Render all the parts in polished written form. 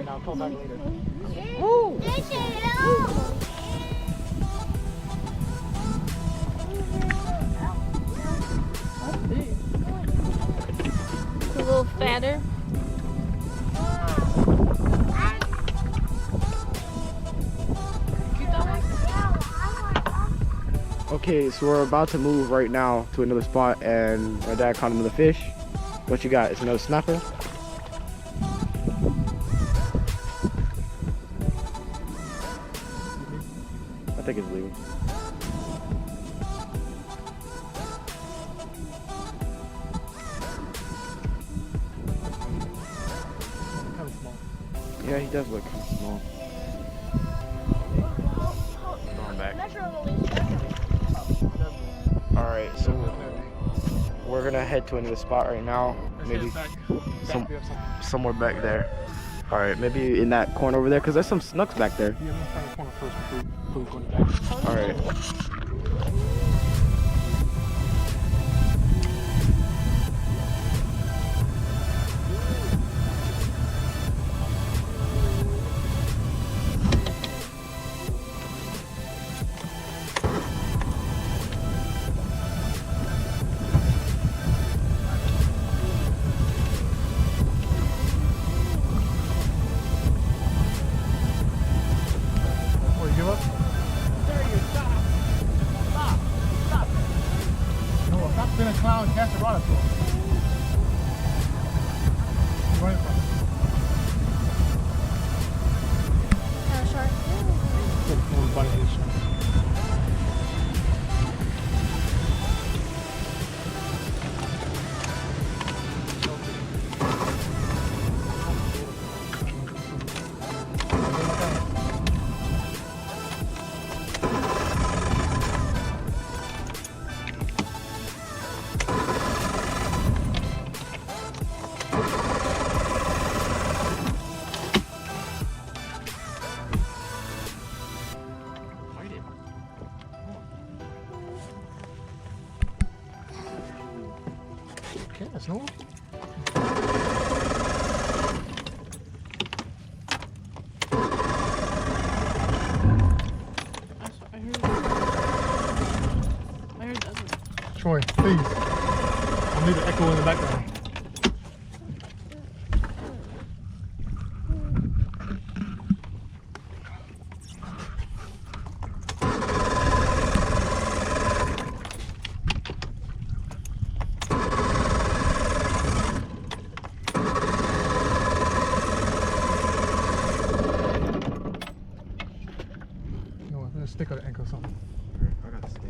now. Call back later. Ooh. It's a little fatter. Okay, so we're about to move right now to another spot, and my dad caught another fish. What you got? It's another snapper? I think it's legal. Yeah, he does look kind of small. Going back. Alright, so we're gonna head to another spot right now. Maybe somewhere back there. Alright, maybe in that corner over there, because there's some snooks back there. Yeah, I'm gonna find the corner first before we go back. Alright. Give up? No, stop being a clown and cast a rod at you. Where are you from? Shark. Okay, that's no. I heard that one. Troy, please. I need an echo in the background. No, there's a stick on the ankle or something. I got the stick.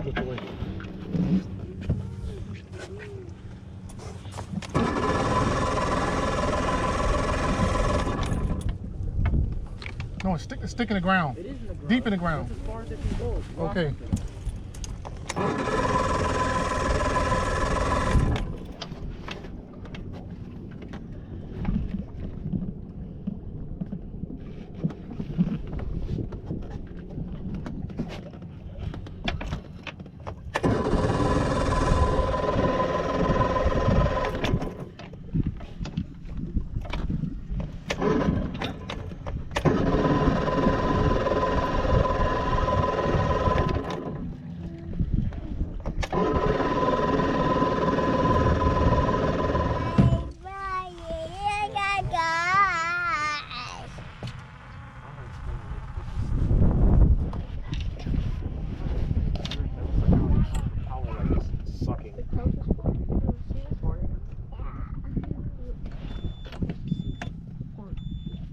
Look away. No, stick in the ground. It is in the ground. Deep in the ground. That's as far as it can go. Okay.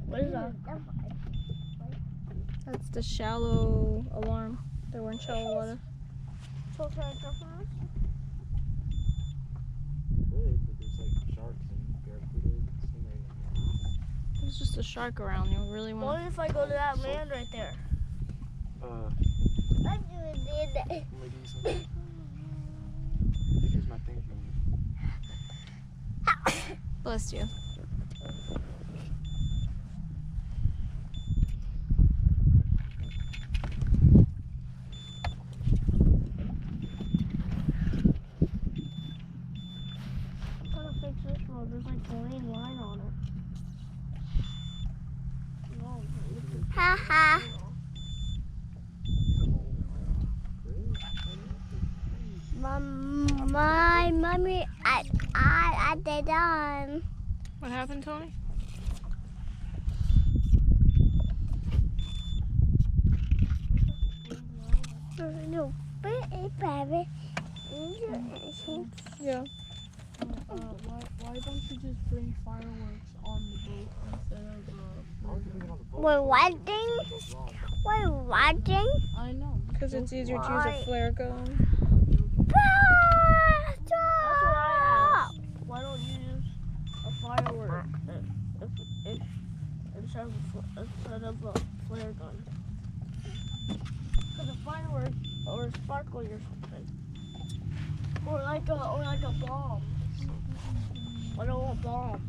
What is that? That's the shallow alarm. They were in shallow water. So can I jump on this? Good, but there's like sharks and barracuda and stingrays. There's just a shark around. You really What want if I go to that land right there? I'm I'm doing it. gonna give you something. Here's my thing for you. Bless you. I'm gonna fix it. My mommy, I did on. What happened, Tony? No, baby. Yeah. Why don't you just bring fireworks on the boat instead of We're watching. We're watching. I know. Because it's easier to use a flare gun. That's what I asked. Why don't you use a firework if instead of a flare gun? Because a firework or a sparkler or something, or like a bomb. I don't want bomb.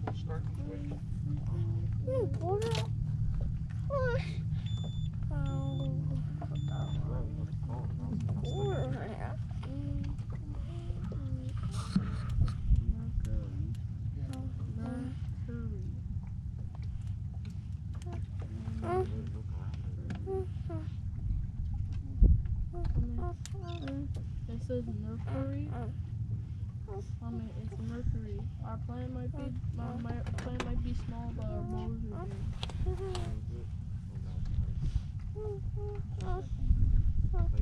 It says Mercury. I mean, it's Mercury. Our planet might be my planet might be small, but our motors are big.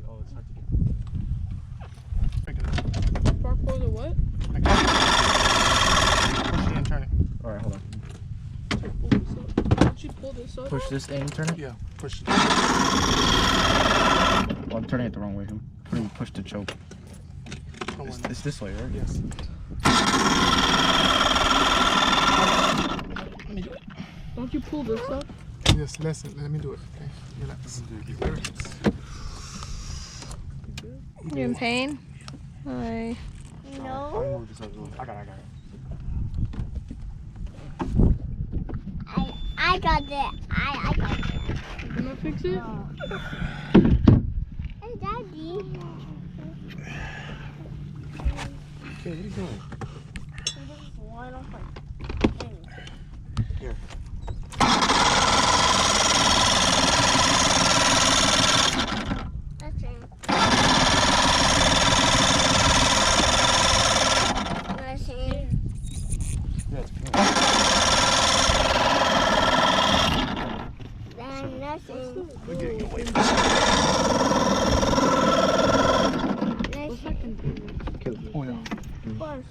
Oh, it's hard to get. Spark for the what? I got it. Push it and turn it. All right, hold on. Pull this up. Did you pull this up? Push this thing and turn it. Yeah, push it. Well, I'm turning it the wrong way. Push the choke. It's this way, right? Yes. Don't you pull this up? Yes, listen. Let me do it. Okay. Relax. Relax. You in pain? Hi. No. I got it. I got it. I got it. You gonna fix it? Hey, Daddy. Okay, what are you doing? Why don't I? Here. Listen. Yeah, it's pink. Listen. We're getting away. What's that container? Oh yeah. First.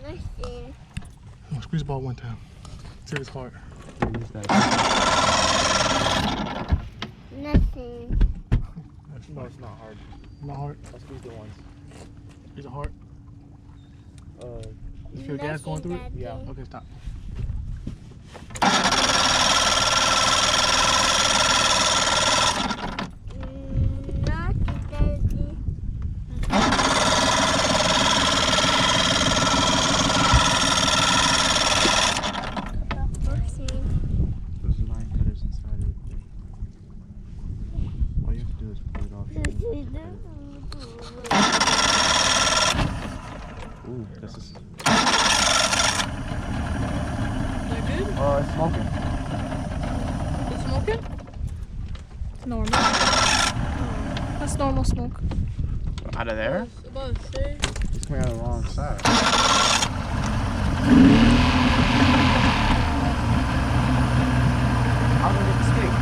Listen. Oh, squeeze the ball one time. See if it's hard. Nothing. No, it's not hard. Not hard. Let's squeeze the ones. Is it hard? You feel gas going through it? Daddy. Yeah. Okay, stop. Not Daddy. There's 9 cutters inside it. All you have to do is pull it off. Ooh, this is. Is that good? Oh, it's smoking. It's smoking? It's normal. That's normal smoke. Out of there? I was about to say. It's coming out of the wrong side. I'm gonna get the stick.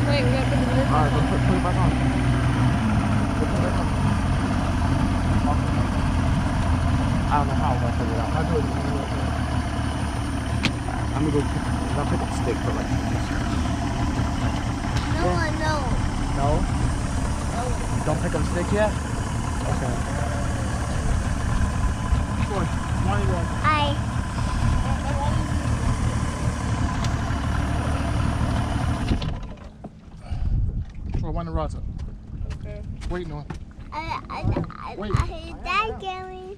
Wait, we gotta put the lid Alright, back go on. put it back on. Go put it back on. I don't know how I'm gonna figure it out. I'll do it. I'm gonna go pick up the stick for like. No, no. No? Don't pick up the stick yet? Okay. I. Oh, wind the rods up. Okay. Wait, no. Wait. That going.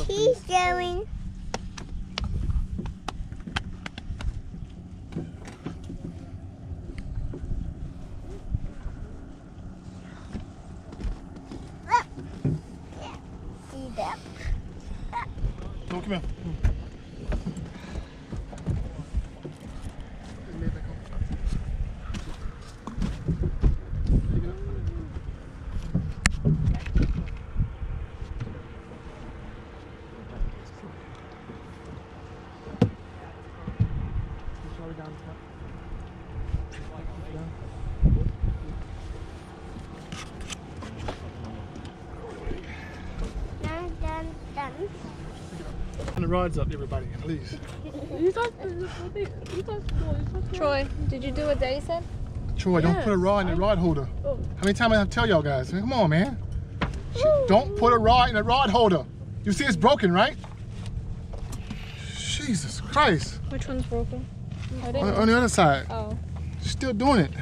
He's going. that. No, come here. Done. And the rod's up, everybody, please. Troy, did you do what Daddy said? Troy, don't put a rod in the rod holder. How many times I have to tell y'all guys? Come on, man. Don't put a rod in the rod holder. You see it's broken, right? Jesus Christ. Which one's broken? On the other side. Oh. Still doing it.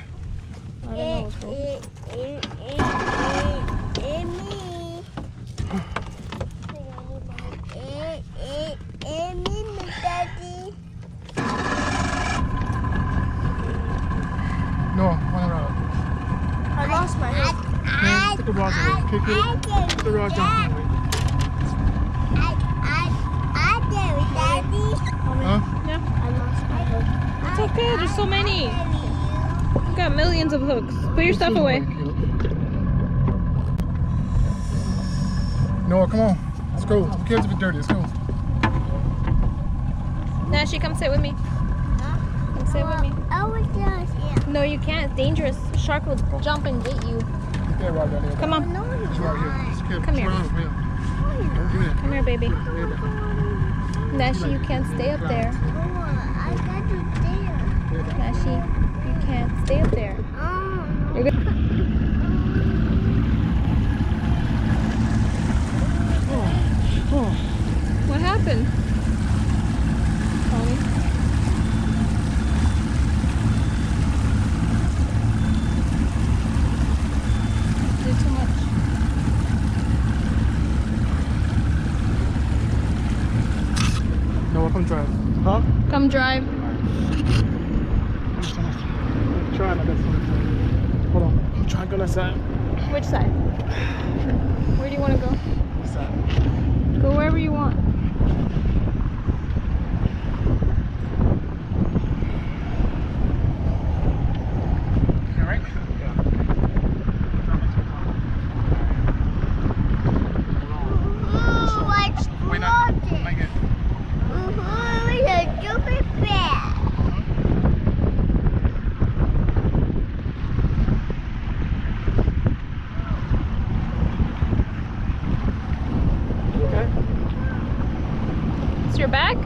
I didn't know it was broken. No, one rod. I lost my head. Man, put the rods away. Put the rods down. Huh? Yeah. I lost my hook. It's okay, there's so many. We've got millions of hooks. Put your stuff away. Noah, come on. Let's go. Who cares if it's dirty? Let's go. Nashi, come sit with me. Come sit with me. No, you can't. It's dangerous. A shark will jump and get you. Get that rod down there. Come on. It's right here. It's okay. Come here. Come here. Come here, baby. Nashi, you can't stay up there. Nashi, you can't stay up there. You're good. What happened? Tony? Did too much. Noah, come drive. Huh? Come drive. Try my best. Hold on. I'm trying to go that side. Which side? Where do you want to go? This side. Go wherever you want. All right? Wait, not. Not yet. It's your back?